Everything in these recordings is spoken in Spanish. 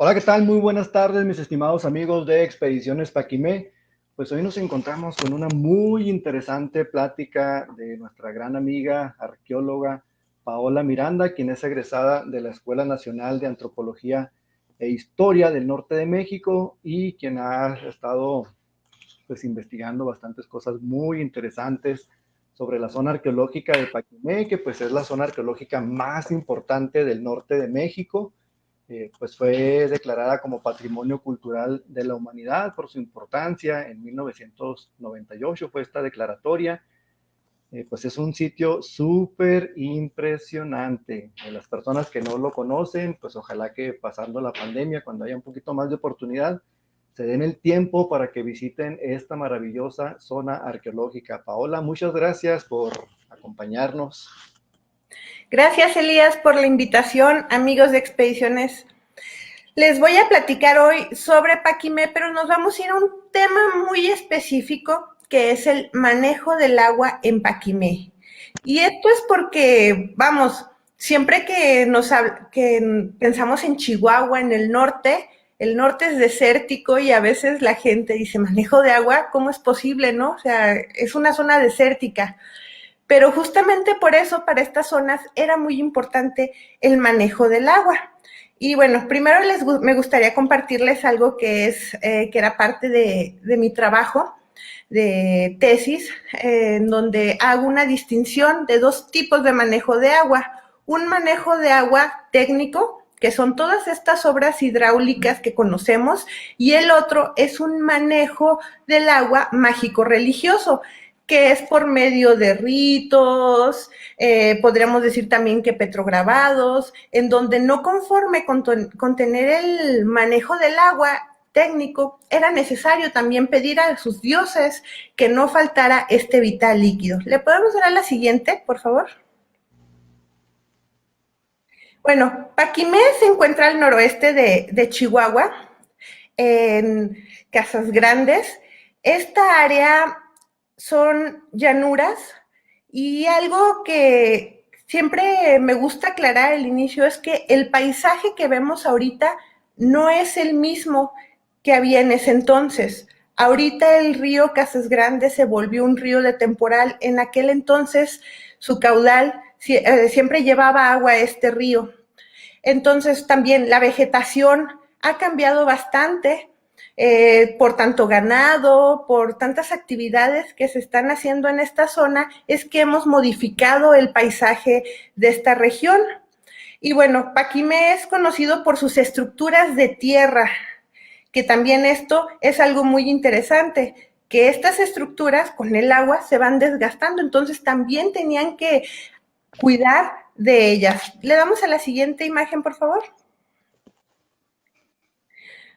Hola, ¿qué tal? Muy buenas tardes, mis estimados amigos de Expediciones Paquimé. Pues hoy nos encontramos con una muy interesante plática de nuestra gran amiga arqueóloga Paola Miranda, quien es egresada de la Escuela Nacional de Antropología e Historia del Norte de México y quien ha estado pues investigando bastantes cosas muy interesantes sobre la zona arqueológica de Paquimé, que pues es la zona arqueológica más importante del norte de México. Pues fue declarada como Patrimonio Cultural de la Humanidad por su importancia. En 1998 fue esta declaratoria. Pues es un sitio súper impresionante. Las personas que no lo conocen, pues ojalá que pasando la pandemia, cuando haya un poquito más de oportunidad, se den el tiempo para que visiten esta maravillosa zona arqueológica. Paola, muchas gracias por acompañarnos. Gracias, Elías, por la invitación, amigos de Expediciones. Les voy a platicar hoy sobre Paquimé, pero nos vamos a ir a un tema muy específico, que es el manejo del agua en Paquimé. Y esto es porque, vamos, siempre que pensamos en Chihuahua, en el norte es desértico y a veces la gente dice, manejo de agua, ¿cómo es posible, no? O sea, es una zona desértica. Pero justamente por eso, para estas zonas, era muy importante el manejo del agua. Y bueno, primero me gustaría compartirles algo que era parte de mi trabajo de tesis, en donde hago una distinción de dos tipos de manejo de agua. Un manejo de agua técnico, que son todas estas obras hidráulicas que conocemos, y el otro es un manejo del agua mágico-religioso, que es por medio de ritos, podríamos decir también que petrograbados, en donde no conforme con tener el manejo del agua técnico, era necesario también pedir a sus dioses que no faltara este vital líquido. ¿Le podemos dar a la siguiente, por favor? Bueno, Paquimé se encuentra al noroeste de Chihuahua, en Casas Grandes. Esta área son llanuras y algo que siempre me gusta aclarar al inicio es que el paisaje que vemos ahorita no es el mismo que había en ese entonces. Ahorita el río Casas Grandes se volvió un río de temporal. En aquel entonces su caudal siempre llevaba agua a este río. Entonces también la vegetación ha cambiado bastante por tanto ganado, por tantas actividades que se están haciendo en esta zona, es que hemos modificado el paisaje de esta región. Y bueno, Paquimé es conocido por sus estructuras de tierra, que también esto es algo muy interesante, que estas estructuras con el agua se van desgastando, entonces también tenían que cuidar de ellas. Le damos a la siguiente imagen, por favor.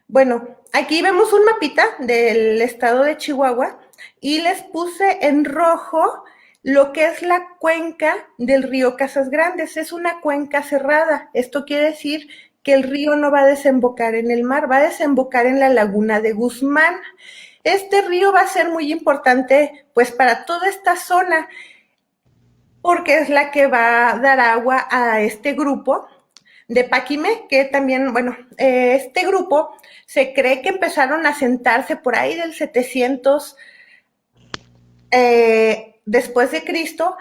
Bueno, aquí vemos un mapita del estado de Chihuahua y les puse en rojo lo que es la cuenca del río Casas Grandes. Es una cuenca cerrada. Esto quiere decir que el río no va a desembocar en el mar, va a desembocar en la laguna de Guzmán. Este río va a ser muy importante pues para toda esta zona porque es la que va a dar agua a este grupo de Paquimé, que también, bueno, este grupo se cree que empezaron a sentarse por ahí del 700 después de Cristo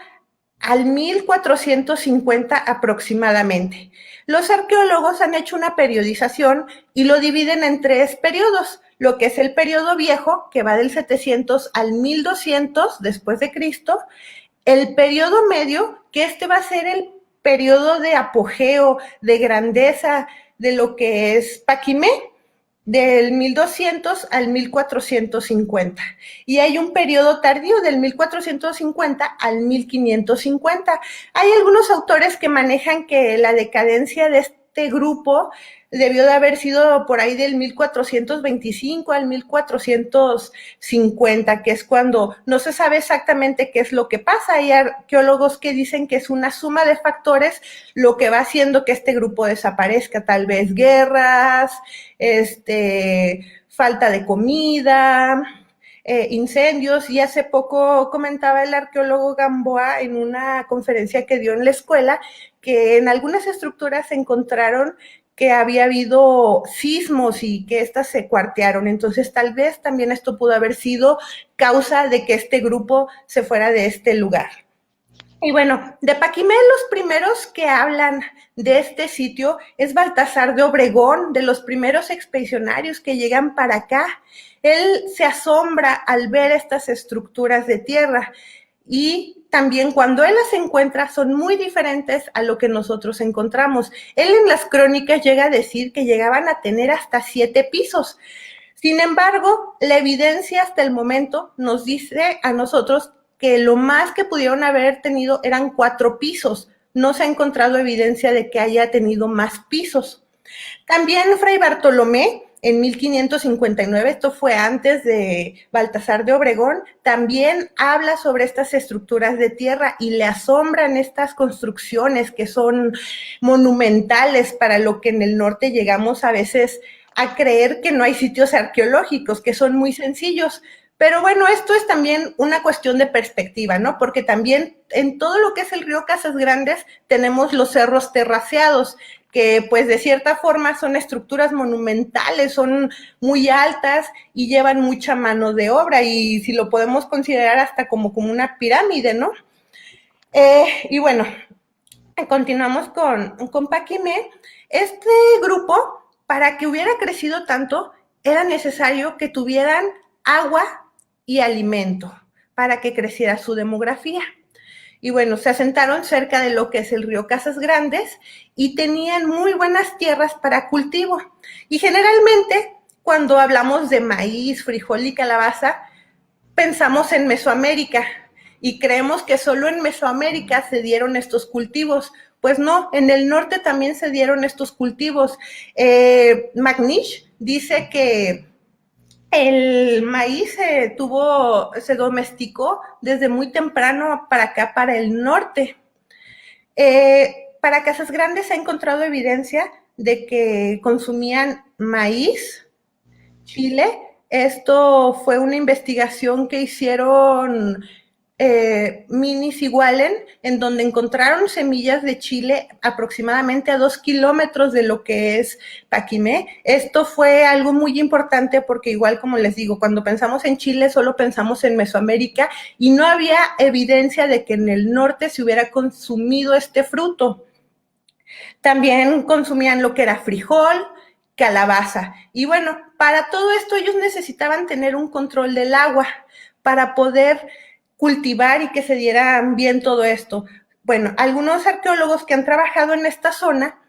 al 1450 aproximadamente. Los arqueólogos han hecho una periodización y lo dividen en tres periodos, lo que es el periodo viejo, que va del 700 al 1200 después de Cristo, el periodo medio, que este va a ser el periodo de apogeo, de grandeza de lo que es Paquimé, del 1200 al 1450. Y hay un periodo tardío del 1450 al 1550. Hay algunos autores que manejan que la decadencia de este grupo debió de haber sido por ahí del 1425 al 1450, que es cuando no se sabe exactamente qué es lo que pasa. Hay arqueólogos que dicen que es una suma de factores lo que va haciendo que este grupo desaparezca, tal vez guerras, falta de comida, incendios, y hace poco comentaba el arqueólogo Gamboa en una conferencia que dio en la escuela que en algunas estructuras se encontraron que había habido sismos y que éstas se cuartearon. Entonces, tal vez también esto pudo haber sido causa de que este grupo se fuera de este lugar. Y bueno, de Paquimé los primeros que hablan de este sitio es Baltasar de Obregón, de los primeros expedicionarios que llegan para acá. Él se asombra al ver estas estructuras de tierra y también cuando él las encuentra son muy diferentes a lo que nosotros encontramos. Él en las crónicas llega a decir que llegaban a tener hasta 7 pisos. Sin embargo, la evidencia hasta el momento nos dice a nosotros que lo más que pudieron haber tenido eran 4 pisos. No se ha encontrado evidencia de que haya tenido más pisos. También Fray Bartolomé, en 1559, esto fue antes de Baltasar de Obregón, también habla sobre estas estructuras de tierra y le asombran estas construcciones que son monumentales para lo que en el norte llegamos a veces a creer que no hay sitios arqueológicos, que son muy sencillos. Pero bueno, esto es también una cuestión de perspectiva, ¿no? Porque también en todo lo que es el río Casas Grandes tenemos los cerros terraceados, que pues de cierta forma son estructuras monumentales, son muy altas y llevan mucha mano de obra y si lo podemos considerar hasta como una pirámide, ¿no? Y bueno, continuamos con Paquimé. Este grupo, para que hubiera crecido tanto, era necesario que tuvieran agua y alimento para que creciera su demografía. Y bueno, se asentaron cerca de lo que es el río Casas Grandes y tenían muy buenas tierras para cultivo. Y generalmente, cuando hablamos de maíz, frijol y calabaza, pensamos en Mesoamérica y creemos que solo en Mesoamérica se dieron estos cultivos. Pues no, en el norte también se dieron estos cultivos. McNish dice que el maíz se domesticó desde muy temprano para acá, para el norte. Para Casas Grandes se ha encontrado evidencia de que consumían maíz, chile. Esto fue una investigación que hicieron Minis y Wallen, en donde encontraron semillas de chile aproximadamente a 2 kilómetros de lo que es Paquimé. Esto fue algo muy importante porque igual como les digo, cuando pensamos en Chile solo pensamos en Mesoamérica y no había evidencia de que en el norte se hubiera consumido este fruto. También consumían lo que era frijol, calabaza. Y bueno, para todo esto ellos necesitaban tener un control del agua para poder cultivar y que se diera bien todo esto. Bueno, algunos arqueólogos que han trabajado en esta zona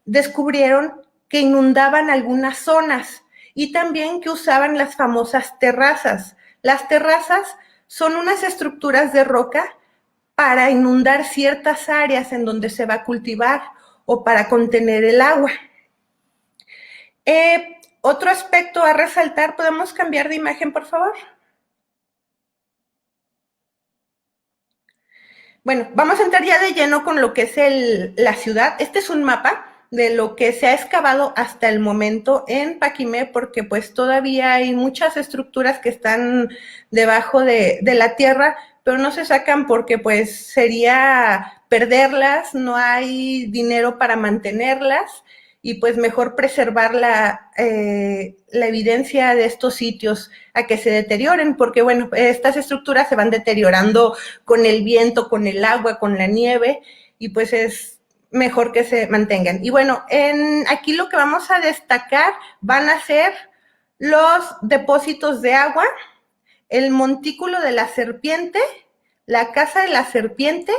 descubrieron que inundaban algunas zonas y también que usaban las famosas terrazas. Las terrazas son unas estructuras de roca para inundar ciertas áreas en donde se va a cultivar o para contener el agua. Otro aspecto a resaltar, ¿podemos cambiar de imagen, por favor? Bueno, vamos a entrar ya de lleno con lo que es la ciudad. Este es un mapa de lo que se ha excavado hasta el momento en Paquimé, porque pues todavía hay muchas estructuras que están debajo de la tierra, pero no se sacan porque pues sería perderlas, no hay dinero para mantenerlas y pues mejor preservar la evidencia de estos sitios a que se deterioren, porque bueno, estas estructuras se van deteriorando con el viento, con el agua, con la nieve, y pues es mejor que se mantengan. Y bueno, aquí lo que vamos a destacar van a ser los depósitos de agua, el montículo de la serpiente, la casa de la serpiente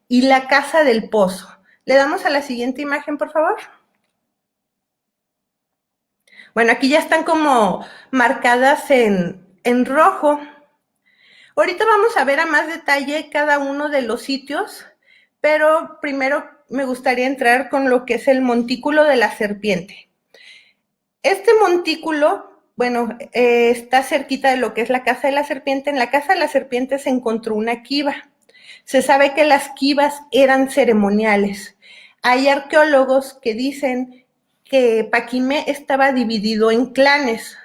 y la casa del pozo. Le damos a la siguiente imagen, por favor. Bueno, aquí ya están como marcadas en rojo. Ahorita vamos a ver a más detalle cada uno de los sitios, pero primero me gustaría entrar con lo que es el montículo de la serpiente. Este montículo, bueno, está cerquita de lo que es la casa de la serpiente. En la casa de la serpiente se encontró una quiva. Se sabe que las quivas eran ceremoniales. Hay arqueólogos que dicen que Paquimé estaba dividido en clanes,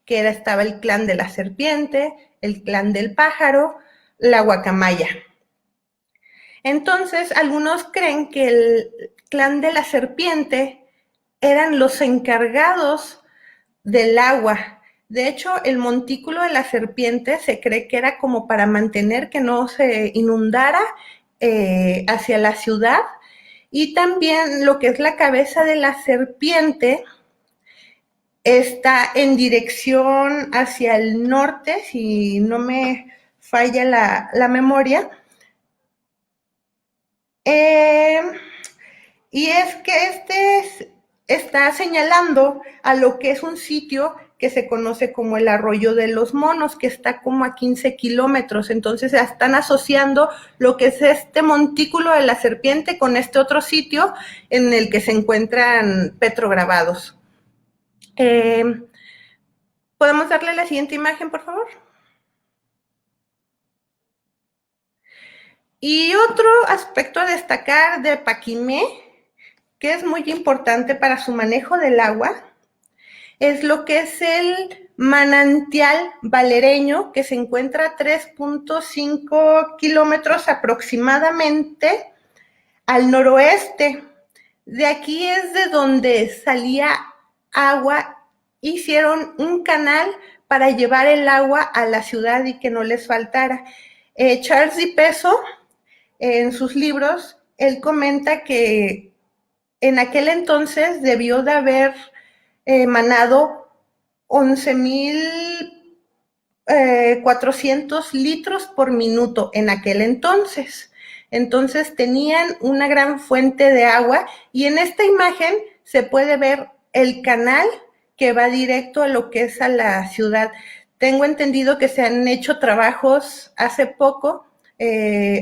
que estaba el clan de la serpiente, el clan del pájaro, la guacamaya. Entonces, algunos creen que el clan de la serpiente eran los encargados del agua. De hecho, el montículo de la serpiente se cree que era como para mantener que no se inundara hacia la ciudad. Y también lo que es la cabeza de la serpiente está en dirección hacia el norte, si no me falla la memoria. Y es que está señalando a lo que es un sitio que se conoce como el Arroyo de los Monos, que está como a 15 kilómetros. Entonces están asociando lo que es este montículo de la serpiente con este otro sitio en el que se encuentran petrograbados. ¿Podemos darle la siguiente imagen, por favor? Y otro aspecto a destacar de Paquimé, que es muy importante para su manejo del agua, es lo que es el manantial valereño, que se encuentra a 3.5 kilómetros aproximadamente al noroeste. De aquí es de donde salía agua. Hicieron un canal para llevar el agua a la ciudad y que no les faltara. Charles Di Peso, en sus libros, él comenta que en aquel entonces debió de haber manado 11,400 litros por minuto en aquel entonces. Entonces tenían una gran fuente de agua y en esta imagen se puede ver el canal que va directo a lo que es a la ciudad. Tengo entendido que se han hecho trabajos hace poco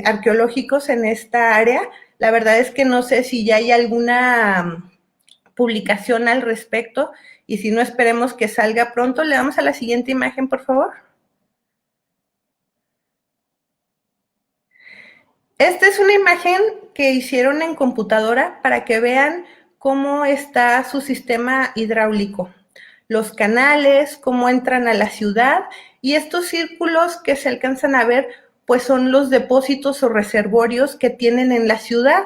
arqueológicos en esta área. La verdad es que no sé si ya hay alguna publicación al respecto y si no, esperemos que salga pronto. Le damos a la siguiente imagen, por favor. Esta es una imagen que hicieron en computadora para que vean cómo está su sistema hidráulico, los canales, cómo entran a la ciudad, y estos círculos que se alcanzan a ver, pues son los depósitos o reservorios que tienen en la ciudad,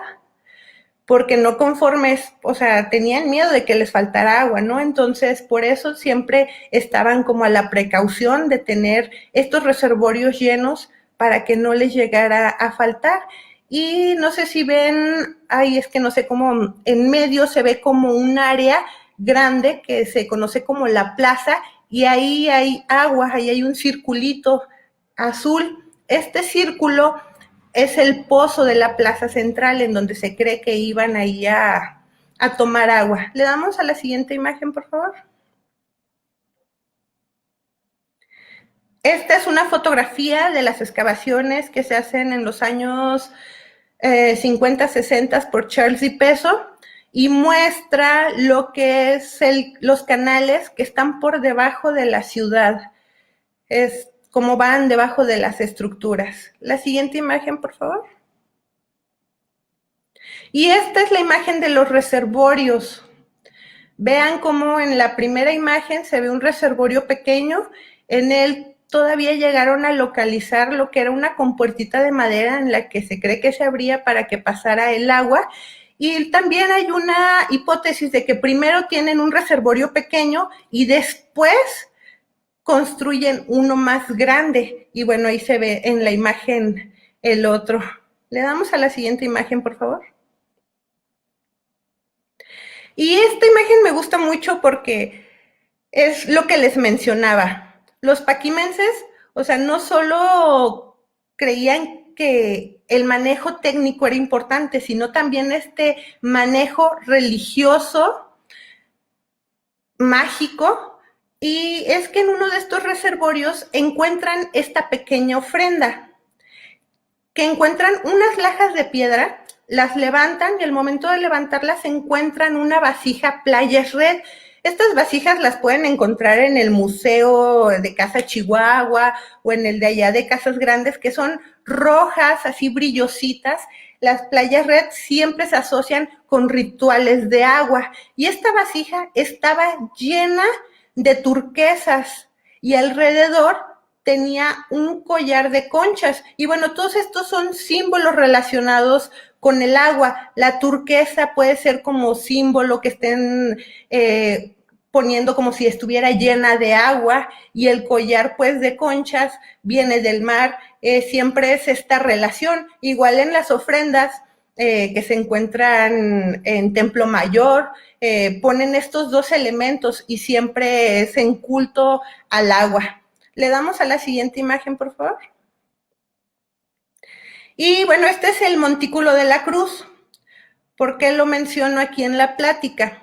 porque no conformes, o sea, tenían miedo de que les faltara agua, ¿no? Entonces, por eso siempre estaban como a la precaución de tener estos reservorios llenos para que no les llegara a faltar. Y no sé si ven, ay, es que no sé cómo, en medio se ve como un área grande que se conoce como la plaza, y ahí hay agua, ahí hay un circulito azul. Este círculo es el pozo de la plaza central en donde se cree que iban ahí a tomar agua. Le damos a la siguiente imagen, por favor. Esta es una fotografía de las excavaciones que se hacen en los años 50, 60 por Charles Di Peso y muestra lo que es los canales que están por debajo de la ciudad. Es como van debajo de las estructuras. La siguiente imagen, por favor. Y esta es la imagen de los reservorios. Vean cómo en la primera imagen se ve un reservorio pequeño. En él todavía llegaron a localizar lo que era una compuertita de madera en la que se cree que se abría para que pasara el agua. Y también hay una hipótesis de que primero tienen un reservorio pequeño y después construyen uno más grande. Y bueno, ahí se ve en la imagen el otro. Le damos a la siguiente imagen, por favor. Y esta imagen me gusta mucho porque es lo que les mencionaba. Los paquimenses, o sea, no solo creían que el manejo técnico era importante, sino también este manejo religioso, mágico, y es que en uno de estos reservorios encuentran esta pequeña ofrenda, que encuentran unas lajas de piedra, las levantan y al momento de levantarlas encuentran una vasija Playas Red. Estas vasijas las pueden encontrar en el Museo de Casa Chihuahua o en el de allá de Casas Grandes, que son rojas, así brillositas. Las Playas Red siempre se asocian con rituales de agua. Y esta vasija estaba llena de turquesas y alrededor tenía un collar de conchas. Y bueno, todos estos son símbolos relacionados con el agua. La turquesa puede ser como símbolo que estén poniendo como si estuviera llena de agua, y el collar pues de conchas viene del mar. Siempre es esta relación. Igual en las ofrendas que se encuentran en Templo Mayor, ponen estos dos elementos y siempre es en culto al agua. Le damos a la siguiente imagen, por favor. Y bueno, este es el Montículo de la Cruz. ¿Por qué lo menciono aquí en la plática?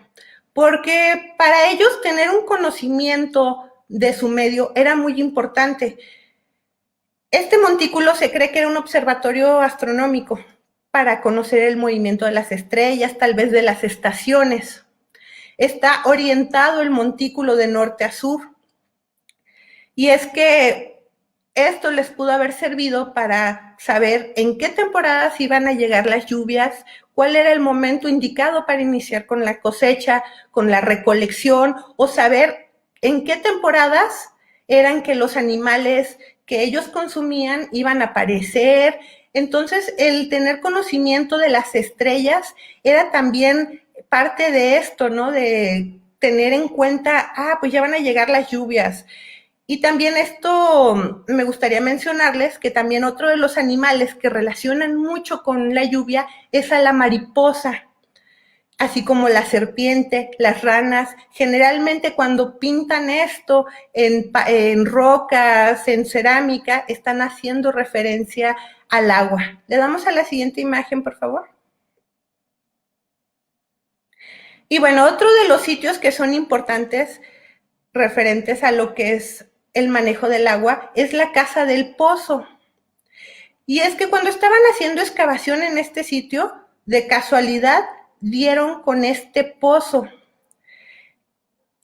Porque para ellos tener un conocimiento de su medio era muy importante. Este montículo se cree que era un observatorio astronómico para conocer el movimiento de las estrellas, tal vez de las estaciones. Está orientado el montículo de norte a sur. Y es que esto les pudo haber servido para saber en qué temporadas iban a llegar las lluvias, cuál era el momento indicado para iniciar con la cosecha, con la recolección, o saber en qué temporadas eran que los animales que ellos consumían iban a aparecer. Entonces, el tener conocimiento de las estrellas era también parte de esto, ¿no? De tener en cuenta, pues ya van a llegar las lluvias. Y también esto me gustaría mencionarles que también otro de los animales que relacionan mucho con la lluvia es a la mariposa, así como la serpiente, las ranas. Generalmente cuando pintan esto en rocas, en cerámica, están haciendo referencia al agua. Le damos a la siguiente imagen, por favor. Y bueno, otro de los sitios que son importantes referentes a lo que es el manejo del agua es la Casa del Pozo. Y es que cuando estaban haciendo excavación en este sitio, de casualidad dieron con este pozo.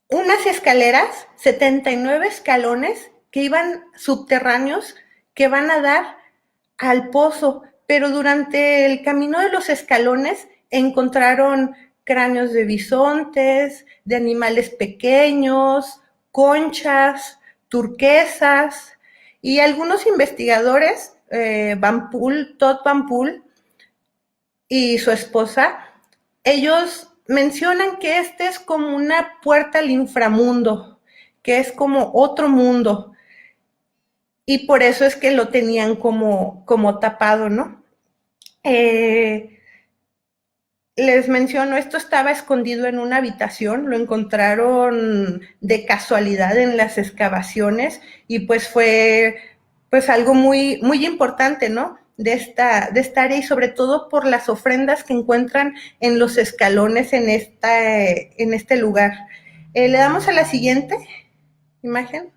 Unas escaleras, 79 escalones que iban subterráneos, que van a dar al pozo, pero durante el camino de los escalones encontraron cráneos de bisontes, de animales pequeños, conchas, turquesas, y algunos investigadores, Todd Van Poel y su esposa, ellos mencionan que este es como una puerta al inframundo, que es como otro mundo, y por eso es que lo tenían como tapado, ¿no? Les menciono, esto estaba escondido en una habitación, lo encontraron de casualidad en las excavaciones, y pues fue pues algo muy, muy importante, ¿no? De esta área, y sobre todo por las ofrendas que encuentran en los escalones en este lugar. Le damos a la siguiente imagen.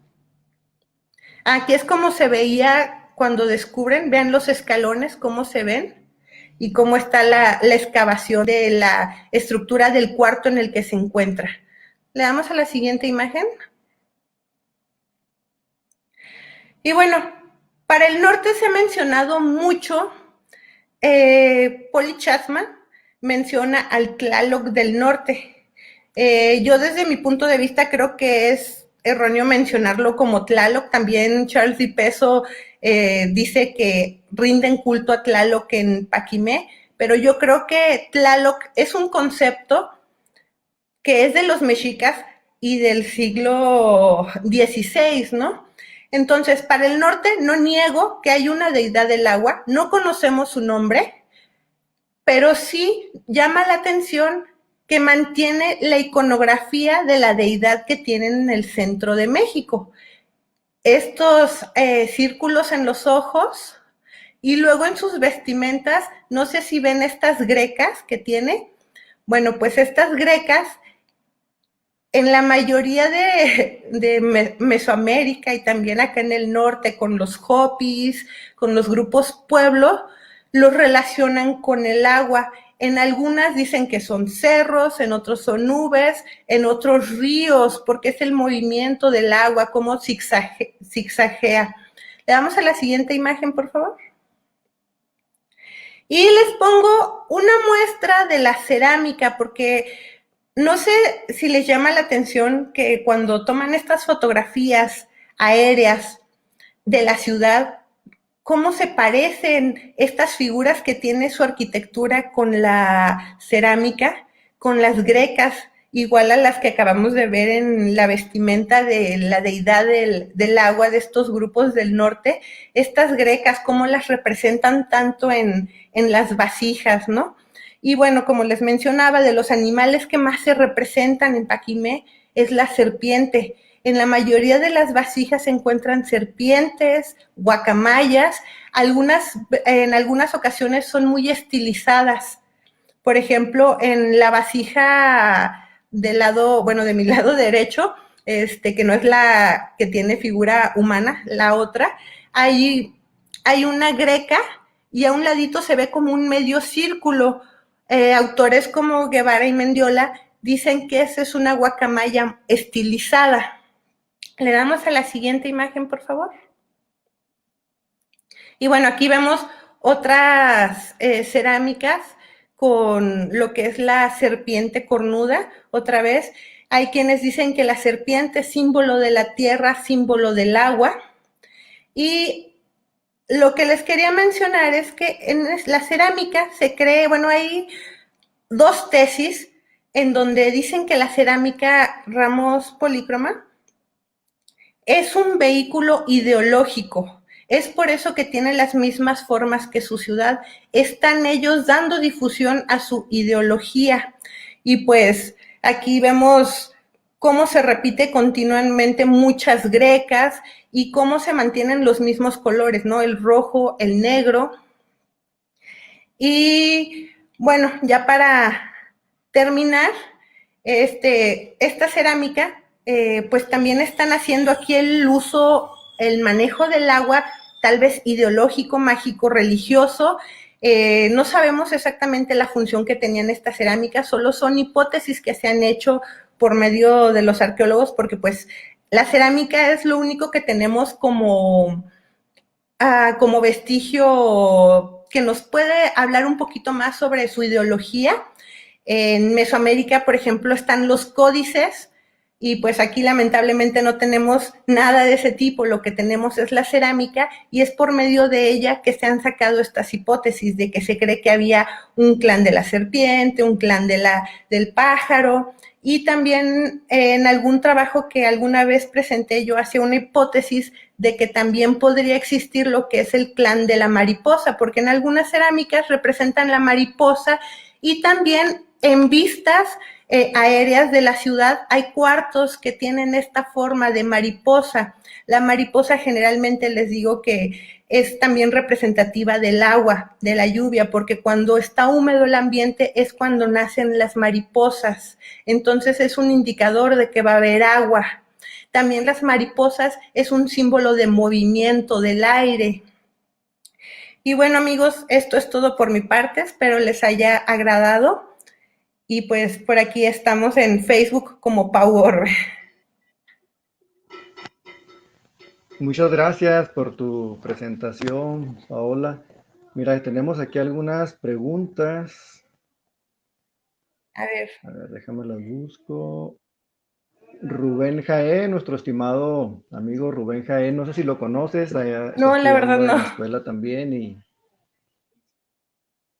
Aquí es como se veía cuando descubren, vean los escalones, cómo se ven y cómo está la excavación de la estructura del cuarto en el que se encuentra. Le damos a la siguiente imagen. Y bueno, para el norte se ha mencionado mucho, Polly Chapman menciona al Tlaloc del norte. Yo desde mi punto de vista creo que es erróneo mencionarlo como Tlaloc. También Charles Di Peso dice que rinden culto a Tlaloc en Paquimé, pero yo creo que Tlaloc es un concepto que es de los mexicas y del siglo XVI, ¿no? Entonces, para el norte no niego que hay una deidad del agua, no conocemos su nombre, pero sí llama la atención que mantiene la iconografía de la deidad que tienen en el centro de México. Estos círculos en los ojos, y luego en sus vestimentas, no sé si ven estas grecas que tiene. Bueno, pues estas grecas, en la mayoría de Mesoamérica y también acá en el norte, con los hopis, con los grupos pueblo, los relacionan con el agua. En algunas dicen que son cerros, en otros son nubes, en otros ríos, porque es el movimiento del agua, como zigzaguea. Le damos a la siguiente imagen, por favor. Y les pongo una muestra de la cerámica, porque no sé si les llama la atención que cuando toman estas fotografías aéreas de la ciudad, cómo se parecen estas figuras que tiene su arquitectura con la cerámica, con las grecas, igual a las que acabamos de ver en la vestimenta de la deidad del agua de estos grupos del norte, estas grecas, cómo las representan tanto en las vasijas, ¿no? Y bueno, como les mencionaba, de los animales que más se representan en Paquimé es la serpiente. En la mayoría de las vasijas se encuentran serpientes, guacamayas, en algunas ocasiones son muy estilizadas. Por ejemplo, en la vasija del lado, bueno, de mi lado derecho, que no es la que tiene figura humana, la otra, hay una greca y a un ladito se ve como un medio círculo. Autores como Guevara y Mendiola dicen que esa es una guacamaya estilizada. Le damos a la siguiente imagen, por favor. Y bueno, aquí vemos otras cerámicas con lo que es la serpiente cornuda. Otra vez, hay quienes dicen que la serpiente es símbolo de la tierra, símbolo del agua. Y lo que les quería mencionar es que en la cerámica se cree, bueno, hay dos tesis en donde dicen que la cerámica Ramos Polícroma es un vehículo ideológico. Es por eso que tiene las mismas formas que su ciudad. Están ellos dando difusión a su ideología. Y pues aquí vemos cómo se repite continuamente muchas grecas y cómo se mantienen los mismos colores, ¿no? El rojo, el negro. Y bueno, ya para terminar, esta cerámica, pues también están haciendo aquí el uso, el manejo del agua, tal vez ideológico, mágico, religioso. No sabemos exactamente la función que tenían estas cerámicas, solo son hipótesis que se han hecho por medio de los arqueólogos, porque pues la cerámica es lo único que tenemos como vestigio que nos puede hablar un poquito más sobre su ideología. En Mesoamérica, por ejemplo, están los códices y pues aquí lamentablemente no tenemos nada de ese tipo, lo que tenemos es la cerámica y es por medio de ella que se han sacado estas hipótesis de que se cree que había un clan de la serpiente, un clan del pájaro y también en algún trabajo que alguna vez presenté yo hacía una hipótesis de que también podría existir lo que es el clan de la mariposa, porque en algunas cerámicas representan la mariposa y también en vistas aéreas de la ciudad hay cuartos que tienen esta forma de mariposa. La mariposa generalmente les digo que es también representativa del agua, de la lluvia, porque cuando está húmedo el ambiente es cuando nacen las mariposas. Entonces es un indicador de que va a haber agua. También las mariposas es un símbolo de movimiento del aire. Y bueno, amigos, esto es todo por mi parte. Espero les haya agradado. Y pues por aquí estamos en Facebook como Pau Orbe. Muchas gracias por tu presentación, Paola. Mira, tenemos aquí algunas preguntas. A ver. A ver, déjame las busco. Rubén Jaé, nuestro estimado amigo Rubén Jaé, no sé si lo conoces, allá está No, la verdad estudiando en no. la escuela también y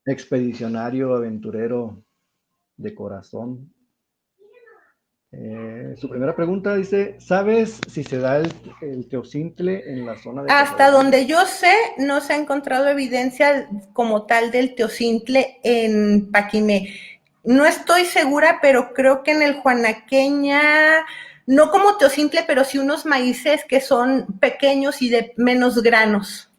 expedicionario, aventurero de corazón. Su primera pregunta dice, ¿sabes si se da el teocintle en la zona de Casa Hasta Grande? donde yo sé, no se ha encontrado evidencia como tal del teocintle en Paquimé. No estoy segura, pero creo que en el Juanaqueña, no como teocintle, pero sí unos maíces que son pequeños y de menos granos.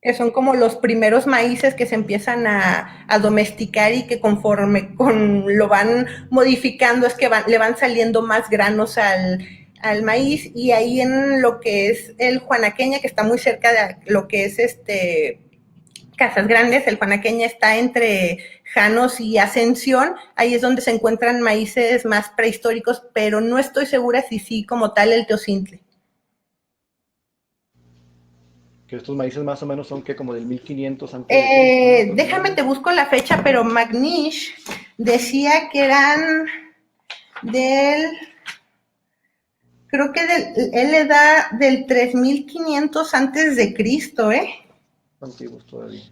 Que son como los primeros maíces que se empiezan a domesticar y que conforme lo van modificando es que le van saliendo más granos al maíz y ahí en lo que es el Juanaqueña, que está muy cerca de lo que es Casas Grandes, el Juanaqueña está entre Janos y Ascensión, ahí es donde se encuentran maíces más prehistóricos, pero no estoy segura si sí como tal el teocintle. Que estos maíces más o menos son que como del 1500 antes de Cristo, ¿no? Déjame te busco la fecha, pero Magnish decía que eran del, creo que él le da del 3500 antes de Cristo, ¿eh? Antiguos todavía.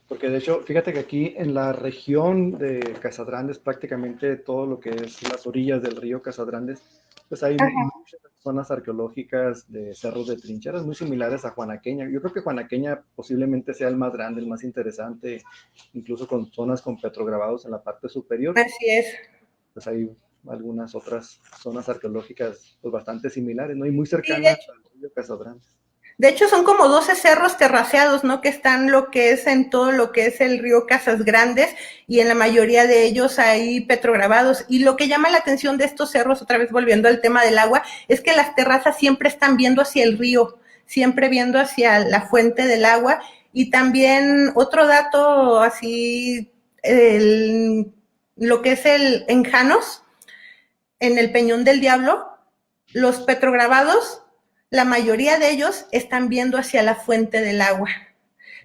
Porque de hecho, fíjate que aquí en la región de Casadrandes, prácticamente todo lo que es las orillas del río Casadrandes, pues hay muchas zonas arqueológicas de cerros de trincheras muy similares a Juanaqueña. Yo creo que Juanaqueña posiblemente sea el más grande, el más interesante, incluso con zonas con petrograbados en la parte superior. Así es. Pues hay algunas otras zonas arqueológicas pues bastante similares, ¿no? Y muy Sí, cercanas al río Casadrandes. de hecho, son como 12 cerros terraceados, ¿no? Que están lo que es en todo lo que es el río Casas Grandes y en la mayoría de ellos hay petrograbados. Y lo que llama la atención de estos cerros, otra vez volviendo al tema del agua, es que las terrazas siempre están viendo hacia el río, siempre viendo hacia la fuente del agua. Y también otro dato así, lo que es en Janos, en el Peñón del Diablo, los petrograbados, la mayoría de ellos están viendo hacia la fuente del agua.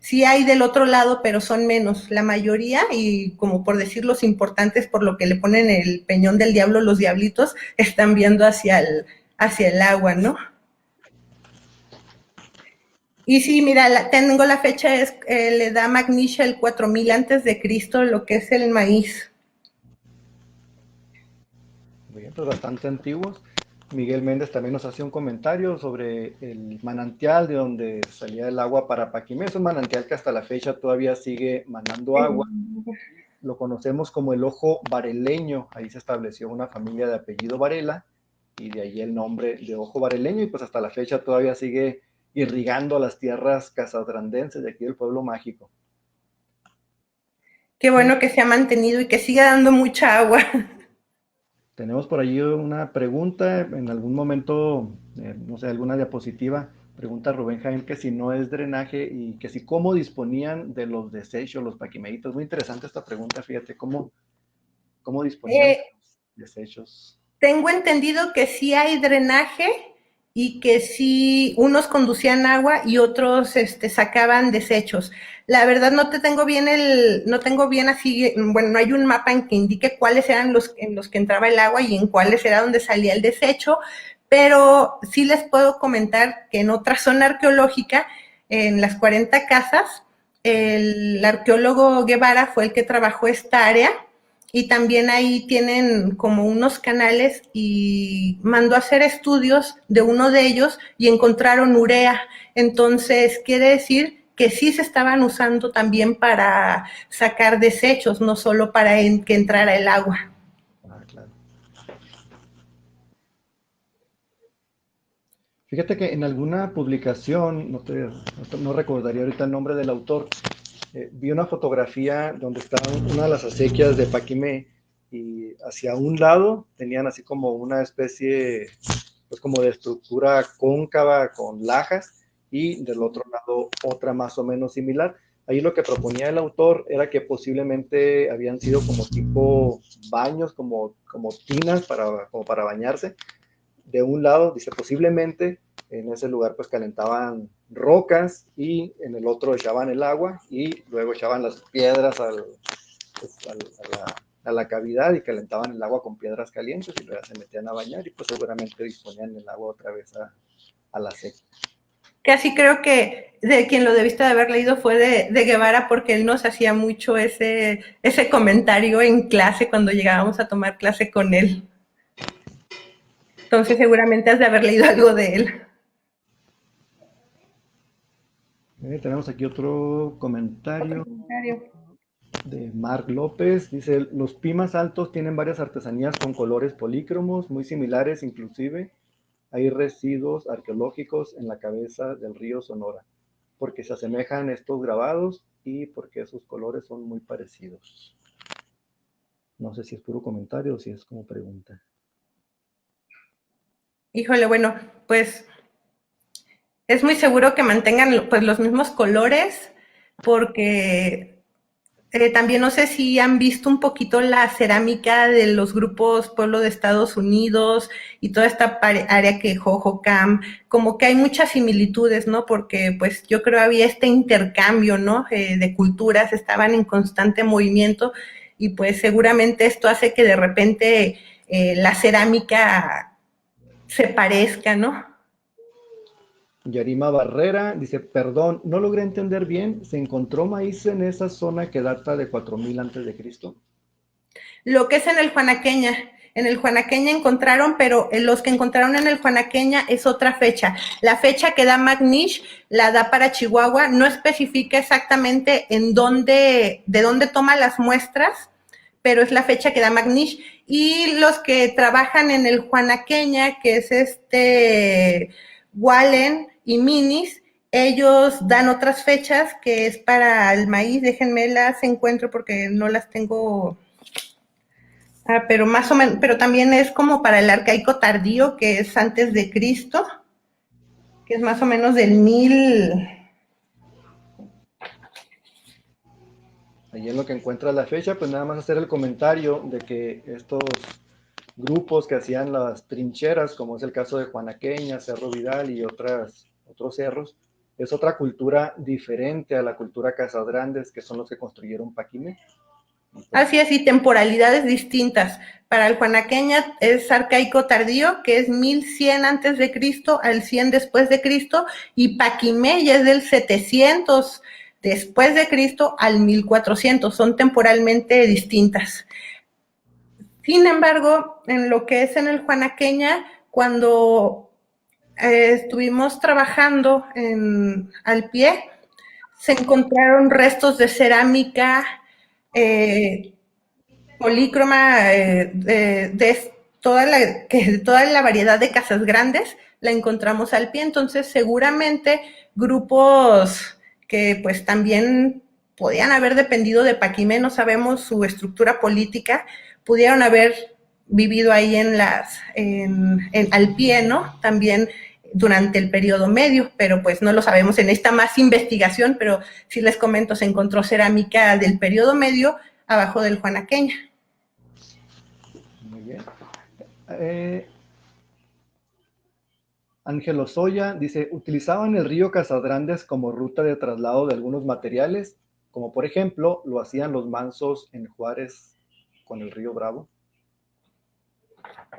Sí hay del otro lado, pero son menos. La mayoría, y como por decir los importantes, por lo que le ponen el Peñón del Diablo, los diablitos, están viendo hacia el agua, ¿no? Y sí, mira, tengo la fecha, le da Magnesia el 4000 antes de Cristo, lo que es el maíz. Muy bien, pues bastante antiguos. Miguel Méndez también nos hace un comentario sobre el manantial de donde salía el agua para Paquimé. Es un manantial que hasta la fecha todavía sigue mandando agua. Lo conocemos como el Ojo Vareleño. Ahí se estableció una familia de apellido Varela y de ahí el nombre de Ojo Vareleño y pues hasta la fecha todavía sigue irrigando las tierras casadrandenses de aquí del pueblo mágico. Qué bueno que se ha mantenido y que siga dando mucha agua. Tenemos por allí una pregunta, en algún momento, no sé, alguna diapositiva, pregunta Rubén Jaén que si no es drenaje y que si cómo disponían de los desechos, los paquimeitos. Muy interesante esta pregunta, fíjate, cómo disponían de los desechos. Tengo entendido que sí hay drenaje y que sí unos conducían agua y otros sacaban desechos. La verdad no tengo bien así, bueno, no hay un mapa en que indique cuáles eran los en los que entraba el agua y en cuáles era donde salía el desecho, pero sí les puedo comentar que en otra zona arqueológica, en las 40 casas, el arqueólogo Guevara fue el que trabajó esta área y también ahí tienen como unos canales y mandó a hacer estudios de uno de ellos y encontraron urea. Entonces, quiere decir que sí se estaban usando también para sacar desechos, no solo para que entrara el agua. Ah, claro. Fíjate que en alguna publicación, no recordaría ahorita el nombre del autor, vi una fotografía donde estaba una de las acequias de Paquimé y hacia un lado tenían así como una especie, pues como de estructura cóncava con lajas y del otro lado otra más o menos similar. Ahí lo que proponía el autor era que posiblemente habían sido como tipo baños, como tinas como para bañarse. De un lado, dice, posiblemente en ese lugar pues calentaban rocas y en el otro echaban el agua y luego echaban las piedras pues, a la cavidad y calentaban el agua con piedras calientes y luego se metían a bañar y pues seguramente disponían el agua otra vez a la sequía. Casi creo que de quien lo debiste de haber leído fue de Guevara, porque él nos hacía mucho ese comentario en clase cuando llegábamos a tomar clase con él. Entonces seguramente has de haber leído algo de él. Tenemos aquí otro comentario de Marc López. Dice, los pimas altos tienen varias artesanías con colores polícromos, muy similares inclusive. Hay residuos arqueológicos en la cabeza del río Sonora, porque se asemejan estos grabados y porque sus colores son muy parecidos. No sé si es puro comentario o si es como pregunta. Híjole, bueno, pues es muy seguro que mantengan pues los mismos colores, porque también no sé si han visto un poquito la cerámica de los grupos Pueblo de Estados Unidos y toda esta área que Jojocam, como que hay muchas similitudes, ¿no? Porque pues yo creo había este intercambio, ¿no? De culturas, estaban en constante movimiento y pues seguramente esto hace que de repente la cerámica se parezca, ¿no? Yarima Barrera dice, perdón, no logré entender bien, ¿se encontró maíz en esa zona que data de 4000 antes de Cristo? Lo que es en el Juanaqueña. En el Juanaqueña encontraron, pero los que encontraron en el Juanaqueña es otra fecha. La fecha que da McNish la da para Chihuahua, no especifica exactamente en dónde, de dónde toma las muestras, pero es la fecha que da McNish. Y los que trabajan en el Juanaqueña, que es Wallen y Minis, ellos dan otras fechas que es para el maíz. Déjenme las encuentro porque no las tengo. Pero más o menos, pero también es como para el arcaico tardío, que es antes de Cristo, que es más o menos del 1000. Ahí en lo que encuentra la fecha, pues nada más hacer el comentario de que estos grupos que hacían las trincheras, como es el caso de Juanaqueña, Cerro Vidal y otros cerros, es otra cultura diferente a la cultura Casas Grandes, que son los que construyeron Paquimé. Así es, y temporalidades distintas. Para el Juanaqueña es arcaico tardío, que es 1100 antes de Cristo al 100 después de Cristo, y Paquimé ya es del 700 después de Cristo al 1400, son temporalmente distintas. Sin embargo, en lo que es en el Juanaqueña, cuando estuvimos trabajando al pie, se encontraron restos de cerámica polícroma de toda la variedad de casas grandes la encontramos al pie. Entonces seguramente grupos que pues también podían haber dependido de Paquimé, no sabemos su estructura política, pudieron haber vivido ahí al pie, ¿no? También durante el periodo medio, pero pues no lo sabemos, se necesita más investigación, pero si les comento, se encontró cerámica del periodo medio abajo del Juanaqueña. Muy bien. Ángel Ozoya dice, ¿utilizaban el río Casagrandes como ruta de traslado de algunos materiales? Como por ejemplo, lo hacían los mansos en Juárez con el río Bravo.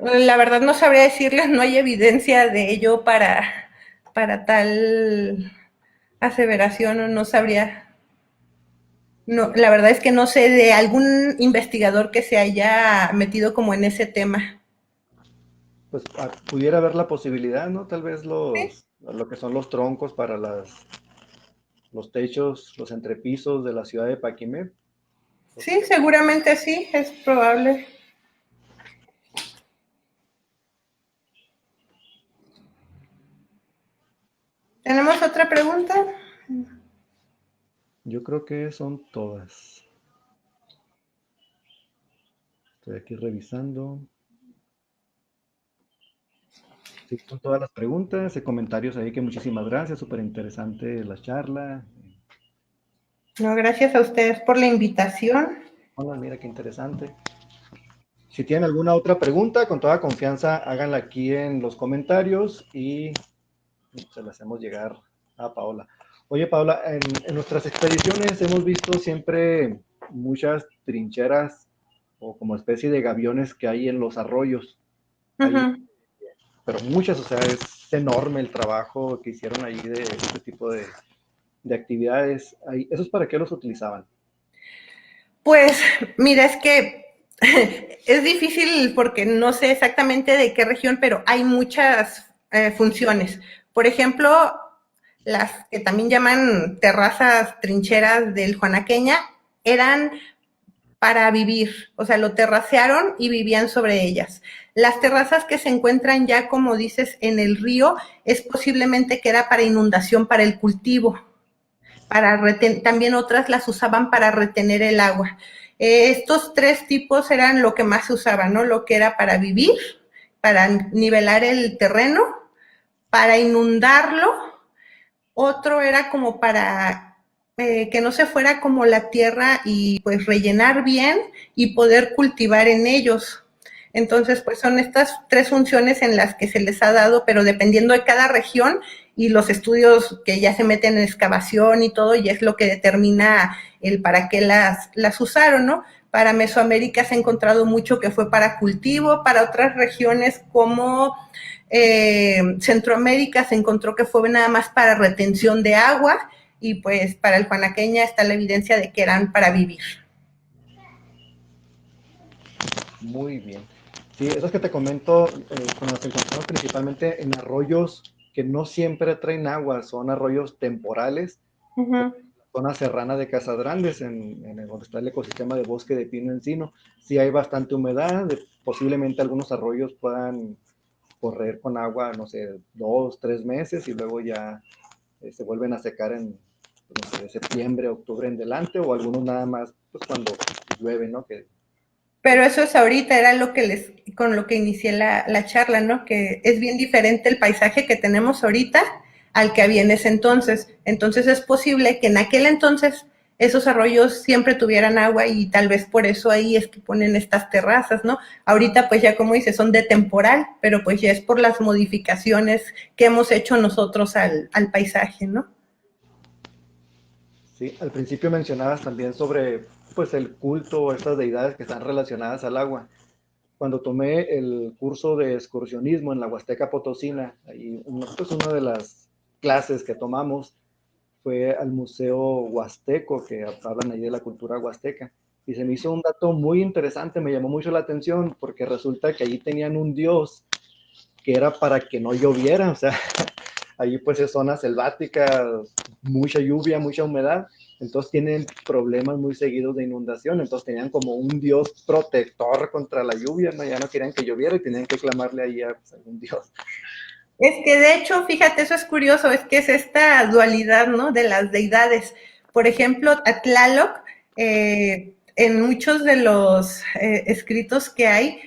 La verdad no sabría decirles, no hay evidencia de ello para tal aseveración, no sabría. No, la verdad es que no sé de algún investigador que se haya metido como en ese tema. Pues pudiera haber la posibilidad, ¿no? Tal vez ¿Sí? lo que son los troncos para los techos, los entrepisos de la ciudad de Paquimé. Sí, seguramente sí, es probable. ¿Tenemos otra pregunta? Yo creo que son todas. Estoy aquí revisando. Sí, son todas las preguntas y comentarios ahí que muchísimas gracias, súper interesante la charla. No, gracias a ustedes por la invitación. Hola, mira qué interesante. Si tienen alguna otra pregunta, con toda confianza, háganla aquí en los comentarios y se la hacemos llegar a Paola. Oye, Paola, en nuestras expediciones hemos visto siempre muchas trincheras o como especie de gaviones que hay en los arroyos. Hay, pero muchas, o sea, es enorme el trabajo que hicieron ahí de este tipo de actividades. ¿Esos para qué los utilizaban? Pues mira, es que es difícil porque no sé exactamente de qué región, pero hay muchas funciones. Por ejemplo, las que también llaman terrazas trincheras del Juanaqueña eran para vivir, o sea, lo terracearon y vivían sobre ellas. Las terrazas que se encuentran ya, como dices, en el río, es posiblemente que era para inundación, para el cultivo. También otras las usaban para retener el agua. Estos tres tipos eran lo que más se usaba, ¿no? Lo que era para vivir, para nivelar el terreno, para inundarlo, otro era como para que no se fuera como la tierra y pues rellenar bien y poder cultivar en ellos. Entonces, pues son estas tres funciones en las que se les ha dado, pero dependiendo de cada región, y los estudios que ya se meten en excavación y todo, y es lo que determina el para qué las usaron, ¿no? Para Mesoamérica se ha encontrado mucho que fue para cultivo, para otras regiones como Centroamérica se encontró que fue nada más para retención de agua, y pues para el Juanaqueña está la evidencia de que eran para vivir. Muy bien. Sí, esos que te comento, pues nos encontramos principalmente en arroyos que no siempre traen agua, son arroyos temporales. Uh -huh. Zona serrana de Casas Grandes, donde está el ecosistema de bosque de pino encino. Sí hay bastante humedad, posiblemente algunos arroyos puedan correr con agua, no sé, 2, 3 meses y luego ya se vuelven a secar en, no sé, de septiembre, octubre en delante, o algunos nada más pues cuando llueve, ¿no? Pero eso es ahorita, era lo que con lo que inicié la charla, ¿no? Que es bien diferente el paisaje que tenemos ahorita al que había en ese entonces. Entonces es posible que en aquel entonces esos arroyos siempre tuvieran agua y tal vez por eso ahí es que ponen estas terrazas, ¿no? Ahorita pues ya como dice, son de temporal, pero pues ya es por las modificaciones que hemos hecho nosotros al paisaje, ¿no? Sí, al principio mencionabas también sobre pues el culto o estas deidades que están relacionadas al agua. Cuando tomé el curso de excursionismo en la Huasteca Potosina, ahí pues una de las clases que tomamos fue al Museo Huasteco, que hablan ahí de la cultura huasteca. Y se me hizo un dato muy interesante, me llamó mucho la atención, porque resulta que allí tenían un dios que era para que no lloviera, o sea, allí pues es zona selvática, mucha lluvia, mucha humedad, entonces tienen problemas muy seguidos de inundación, entonces tenían como un dios protector contra la lluvia, ¿no? Ya no querían que lloviera y tenían que clamarle ahí a pues, algún dios. Es que de hecho, fíjate, eso es curioso, es que es esta dualidad, ¿no? De las deidades. Por ejemplo, a Tlaloc, en muchos de los escritos que hay,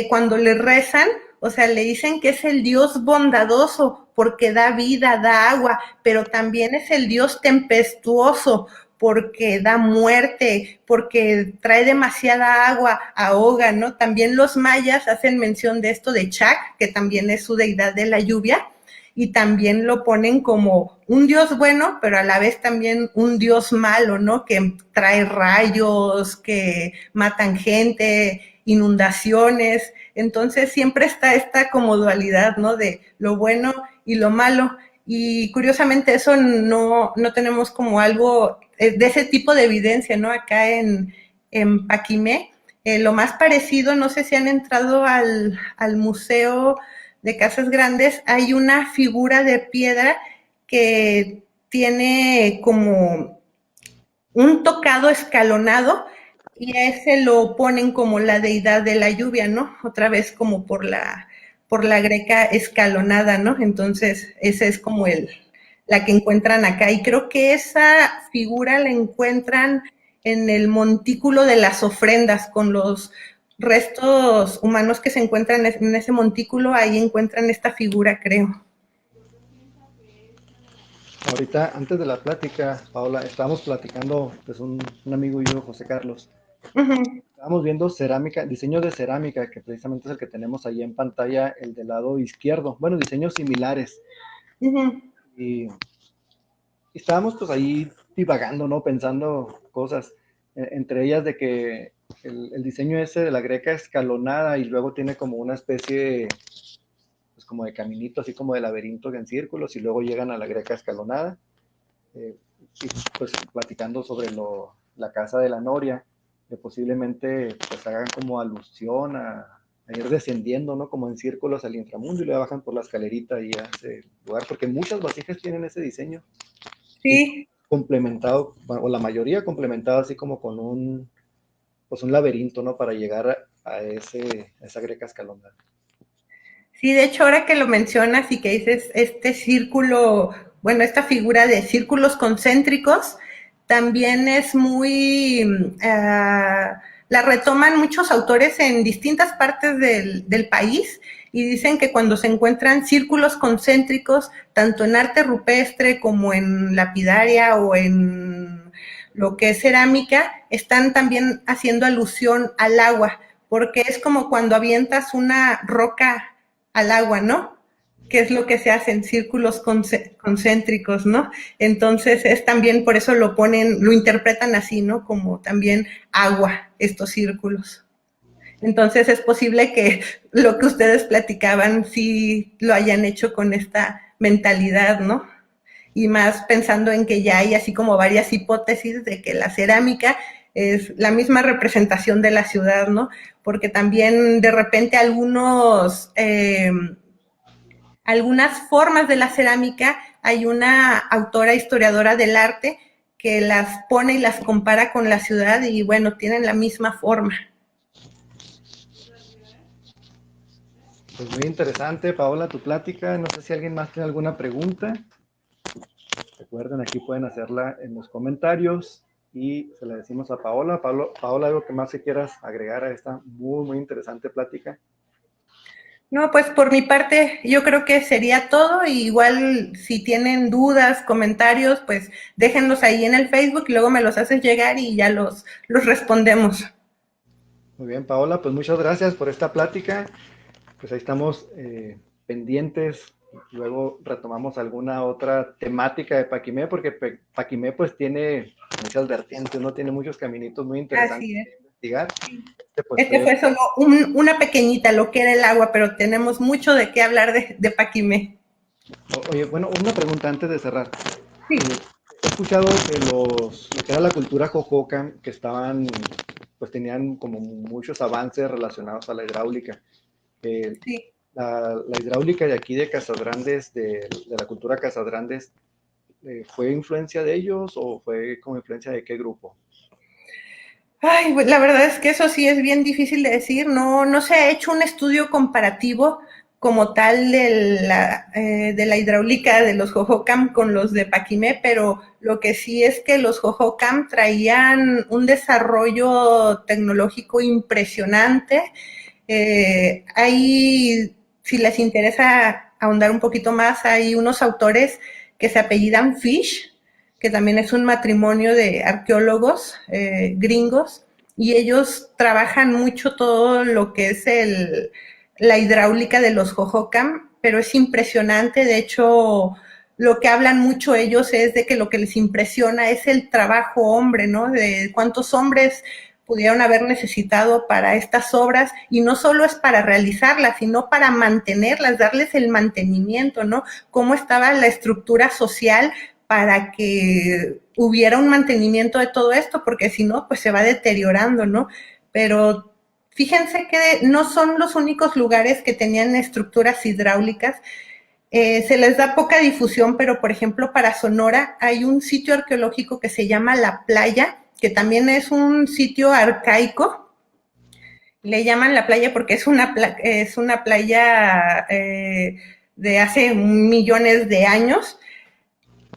cuando le rezan, o sea, le dicen que es el Dios bondadoso porque da vida, da agua, pero también es el Dios tempestuoso porque da muerte, porque trae demasiada agua, ahoga, ¿no? También los mayas hacen mención de esto de Chac, que también es su deidad de la lluvia, y también lo ponen como un dios bueno, pero a la vez también un dios malo, ¿no? Que trae rayos, que matan gente, inundaciones. Entonces siempre está esta como dualidad, ¿no? De lo bueno y lo malo. Y curiosamente eso no tenemos como algo de ese tipo de evidencia, ¿no? Acá en Paquimé. Lo más parecido, no sé si han entrado al museo de Casas Grandes, hay una figura de piedra que tiene como un tocado escalonado y a ese lo ponen como la deidad de la lluvia, ¿no? Otra vez como por la greca escalonada, ¿no? Entonces, esa es como la que encuentran acá. Y creo que esa figura la encuentran en el montículo de las ofrendas, con los restos humanos que se encuentran en ese montículo, ahí encuentran esta figura, creo. Ahorita, antes de la plática, Paola, estábamos platicando, pues un amigo y yo, José Carlos, Uh -huh. estábamos viendo cerámica, diseño de cerámica, que precisamente es el que tenemos ahí en pantalla, el del lado izquierdo. Bueno, diseños similares. Uh -huh. Y estábamos pues ahí divagando, ¿no? Pensando cosas, entre ellas de que el diseño ese de la greca escalonada y luego tiene como una especie, pues como de caminito, así como de laberinto en círculos y luego llegan a la greca escalonada. Y pues platicando sobre la casa de la Noria, que posiblemente pues hagan como alusión a ir descendiendo, ¿no? Como en círculos al inframundo y luego bajan por la escalerita y a ese lugar, porque muchas vasijas tienen ese diseño. Y Sí, complementado, o la mayoría complementado así como con pues un laberinto, ¿no? Para llegar a esa greca escalonada. sí, de hecho, ahora que lo mencionas y que dices este círculo, bueno, esta figura de círculos concéntricos, también es muy, la retoman muchos autores en distintas partes del país y dicen que cuando se encuentran círculos concéntricos, tanto en arte rupestre como en lapidaria o en lo que es cerámica, están también haciendo alusión al agua, porque es como cuando avientas una roca al agua, ¿no? que es lo que se hace en círculos concéntricos, ¿no? Entonces es también, por eso lo ponen, lo interpretan así, ¿no? Como también agua, estos círculos. Entonces es posible que lo que ustedes platicaban sí lo hayan hecho con esta mentalidad, ¿no? Y más pensando en que ya hay así como varias hipótesis de que la cerámica es la misma representación de la ciudad, ¿no? Porque también de repente algunas formas de la cerámica, hay una autora historiadora del arte que las pone y las compara con la ciudad y bueno, tienen la misma forma. Pues muy interesante, Paola, tu plática. No sé si alguien más tiene alguna pregunta. Recuerden, aquí pueden hacerla en los comentarios y se la decimos a Paola. Paola, algo que más se quieras agregar a esta muy interesante plática. No, pues por mi parte yo creo que sería todo. Y igual si tienen dudas, comentarios, pues déjenlos ahí en el Facebook y luego me los haces llegar y ya los respondemos. Muy bien, Paola, pues muchas gracias por esta plática. Pues ahí estamos pendientes. Luego retomamos alguna otra temática de Paquimé, porque Paquimé pues tiene muchas vertientes, ¿no? Tiene muchos caminitos muy interesantes Así es. que investigar. Pues Este fue solo una pequeñita, lo que era el agua, pero tenemos mucho de qué hablar de Paquimé. Oye, bueno, una pregunta antes de cerrar. Sí, He escuchado que lo que era la cultura jojoca, que estaban, pues tenían como muchos avances relacionados a la hidráulica. Eh, sí. la hidráulica de aquí de Casagrandes, de la cultura Casagrandes, ¿fue influencia de ellos o fue como influencia de qué grupo? Ay, pues la verdad es que eso sí es bien difícil de decir. No se ha hecho un estudio comparativo como tal de la hidráulica de los Jojocam con los de Paquimé, pero lo que sí es que los Jojocam traían un desarrollo tecnológico impresionante. Hay, si les interesa ahondar un poquito más, hay unos autores que se apellidan Fish, que también es un matrimonio de arqueólogos gringos, y ellos trabajan mucho todo lo que es la hidráulica de los Jojocam, pero es impresionante. De hecho, lo que hablan mucho ellos es de que lo que les impresiona es el trabajo hombre, ¿no? De cuántos hombres pudieron haber necesitado para estas obras, y no solo es para realizarlas, sino para mantenerlas, darles el mantenimiento, ¿no? Cómo estaba la estructura social para que hubiera un mantenimiento de todo esto, porque si no, pues se va deteriorando, ¿no? Pero fíjense que no son los únicos lugares que tenían estructuras hidráulicas. Se les da poca difusión, pero por ejemplo para Sonora hay un sitio arqueológico que se llama La Playa, que también es un sitio arcaico. Le llaman La Playa porque es una playa de hace millones de años,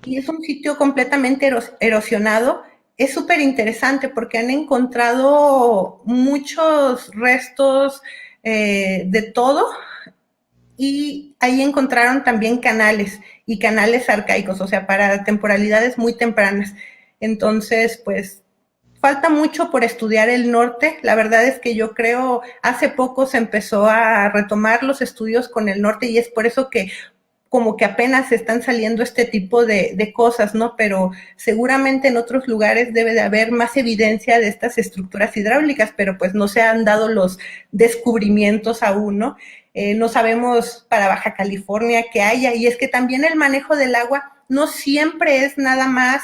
y es un sitio completamente erosionado. Es súper interesante porque han encontrado muchos restos de todo, y ahí encontraron también canales y canales arcaicos, o sea, para temporalidades muy tempranas. Entonces, pues falta mucho por estudiar el norte. La verdad es que yo creo hace poco se empezó a retomar los estudios con el norte, y es por eso que como que apenas están saliendo este tipo de cosas, ¿no? Pero seguramente en otros lugares debe de haber más evidencia de estas estructuras hidráulicas, pero pues no se han dado los descubrimientos aún, ¿no? No sabemos para Baja California qué haya, y es que también el manejo del agua no siempre es nada más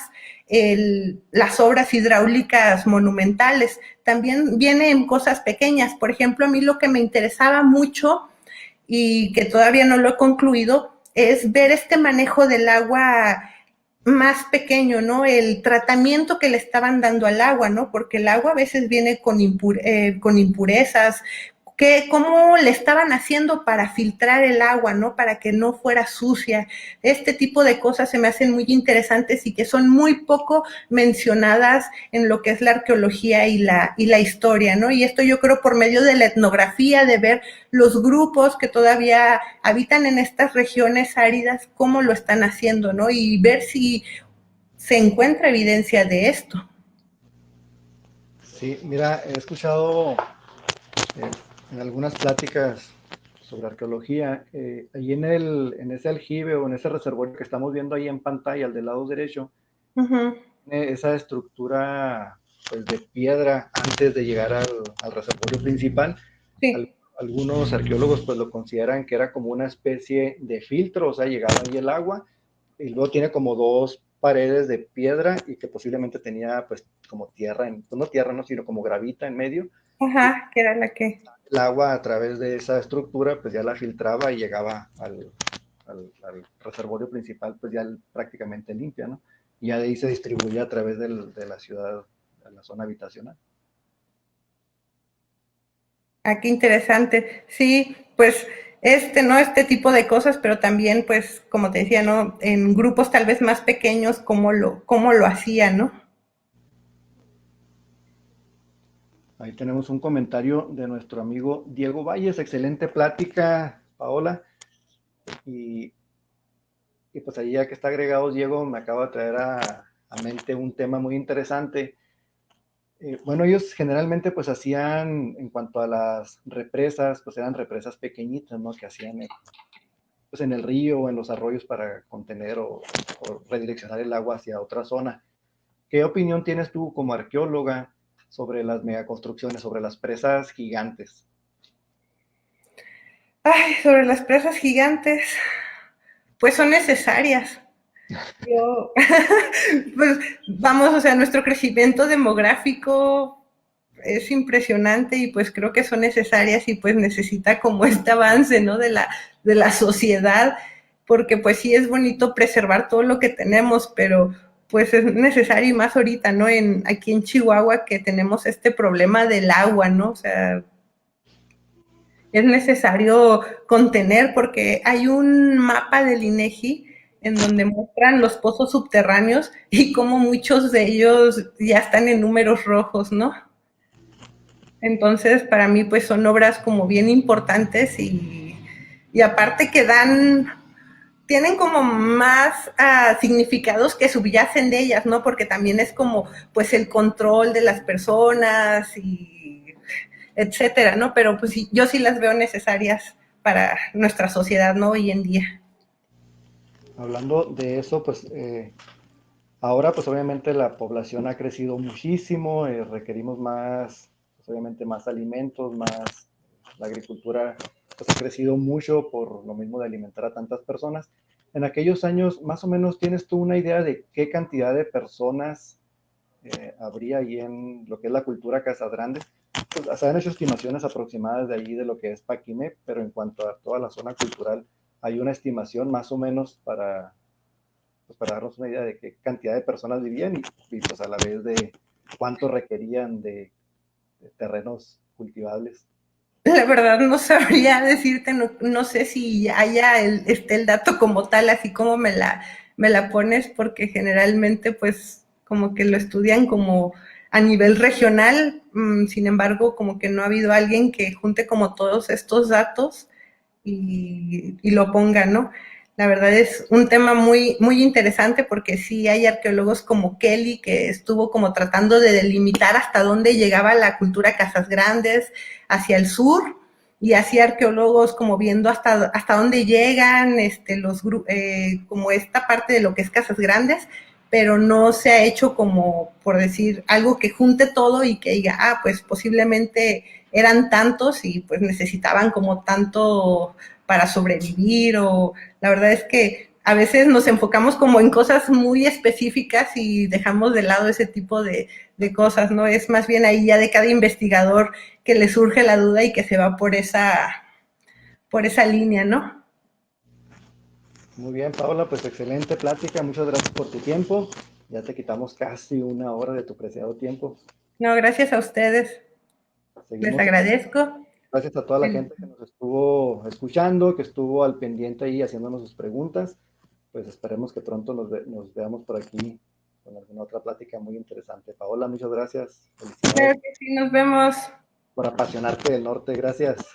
las obras hidráulicas monumentales, también vienen cosas pequeñas. Por ejemplo, a mí lo que me interesaba mucho y que todavía no lo he concluido es ver este manejo del agua más pequeño, ¿no? El tratamiento que le estaban dando al agua, ¿no? Porque el agua a veces viene con impurezas. ¿Cómo le estaban haciendo para filtrar el agua, ¿no? Para que no fuera sucia. Este tipo de cosas se me hacen muy interesantes y que son muy poco mencionadas en lo que es la arqueología y la historia, ¿no? Y esto yo creo por medio de la etnografía, de ver los grupos que todavía habitan en estas regiones áridas, cómo lo están haciendo, ¿no? Y ver si se encuentra evidencia de esto. Sí, mira, he escuchado en algunas pláticas sobre arqueología. Ahí en ese aljibe o en ese reservorio que estamos viendo ahí en pantalla, al del lado derecho, Ujú. tiene esa estructura pues, de piedra antes de llegar al reservorio principal. Al- Sí. Algunos arqueólogos pues lo consideran que era como una especie de filtro, o sea, llegaba ahí el agua y luego tiene como dos paredes de piedra y que posiblemente tenía pues como tierra, pues no tierra, no, sino como gravita en medio. Y Ajá, que era la que... el agua a través de esa estructura pues ya la filtraba y llegaba al reservorio principal pues ya prácticamente limpia, ¿no? Y ya de ahí se distribuye a través de la ciudad, a la zona habitacional. Ah, qué interesante. Sí, pues ¿no? Este tipo de cosas, pero también, pues, como te decía, ¿no? En grupos tal vez más pequeños, cómo lo hacían, ¿no? Ahí tenemos un comentario de nuestro amigo Diego Valles. Excelente plática, Paola. Y, y pues ahí ya que está agregado Diego, me acaba de traer a mente un tema muy interesante. Bueno, ellos generalmente pues hacían, en cuanto a las represas, pues eran represas pequeñitas, ¿no? Que hacían pues en el río o en los arroyos para contener o redireccionar el agua hacia otra zona. ¿Qué opinión tienes tú como arqueóloga sobre las megaconstrucciones, sobre las presas gigantes? Ay, sobre las presas gigantes, pues son necesarias. Yo, pues vamos, o sea, nuestro crecimiento demográfico es impresionante y pues creo que son necesarias y pues necesita como este avance, ¿no? De la sociedad, porque pues sí es bonito preservar todo lo que tenemos, pero pues es necesario y más ahorita, ¿no? Aquí en Chihuahua que tenemos este problema del agua, ¿no? O sea, es necesario contener porque hay un mapa del INEGI en donde muestran los pozos subterráneos y como muchos de ellos ya están en números rojos, ¿no? Entonces, para mí, pues son obras como bien importantes y aparte que tienen como más significados que subyacen de ellas, ¿no? Porque también es como, pues, el control de las personas y etcétera, ¿no? Pero pues sí, yo sí las veo necesarias para nuestra sociedad, ¿no? Hoy en día. Hablando de eso, pues ahora pues obviamente la población ha crecido muchísimo, requerimos más, pues obviamente más alimentos, más, la agricultura pues ha crecido mucho por lo mismo de alimentar a tantas personas. En aquellos años, más o menos, ¿tienes tú una idea de qué cantidad de personas habría ahí en lo que es la cultura Casas Grandes? Pues, se han hecho estimaciones aproximadas de allí de lo que es Paquimé, pero en cuanto a toda la zona cultural, hay una estimación más o menos pues para darnos una idea de qué cantidad de personas vivían y pues a la vez de cuánto requerían de terrenos cultivables. La verdad no sabría decirte, no sé si haya el dato como tal, así como me la pones, porque generalmente pues como que lo estudian como a nivel regional, sin embargo como que no ha habido alguien que junte como todos estos datos y lo ponga, ¿no? La verdad es un tema muy interesante porque sí hay arqueólogos como Kelly que estuvo como tratando de delimitar hasta dónde llegaba la cultura Casas Grandes hacia el sur y así arqueólogos como viendo hasta dónde llegan como esta parte de lo que es Casas Grandes, pero no se ha hecho como, por decir, algo que junte todo y que diga, pues posiblemente eran tantos y pues necesitaban como tanto para sobrevivir o la verdad es que a veces nos enfocamos como en cosas muy específicas y dejamos de lado ese tipo de cosas, ¿no? Es más bien ahí ya de cada investigador que le surge la duda y que se va por esa línea, ¿no? Muy bien, Paola, pues excelente plática, muchas gracias por tu tiempo. Ya te quitamos casi una hora de tu preciado tiempo. No, gracias a ustedes. Les Seguimos en contacto. agradezco. Gracias a toda la gente que nos estuvo escuchando, que estuvo al pendiente ahí haciéndonos sus preguntas. Pues esperemos que pronto nos veamos por aquí con alguna otra plática muy interesante. Paola, muchas gracias. Felicidades Claro que sí, nos vemos. por apasionarte del norte. Gracias.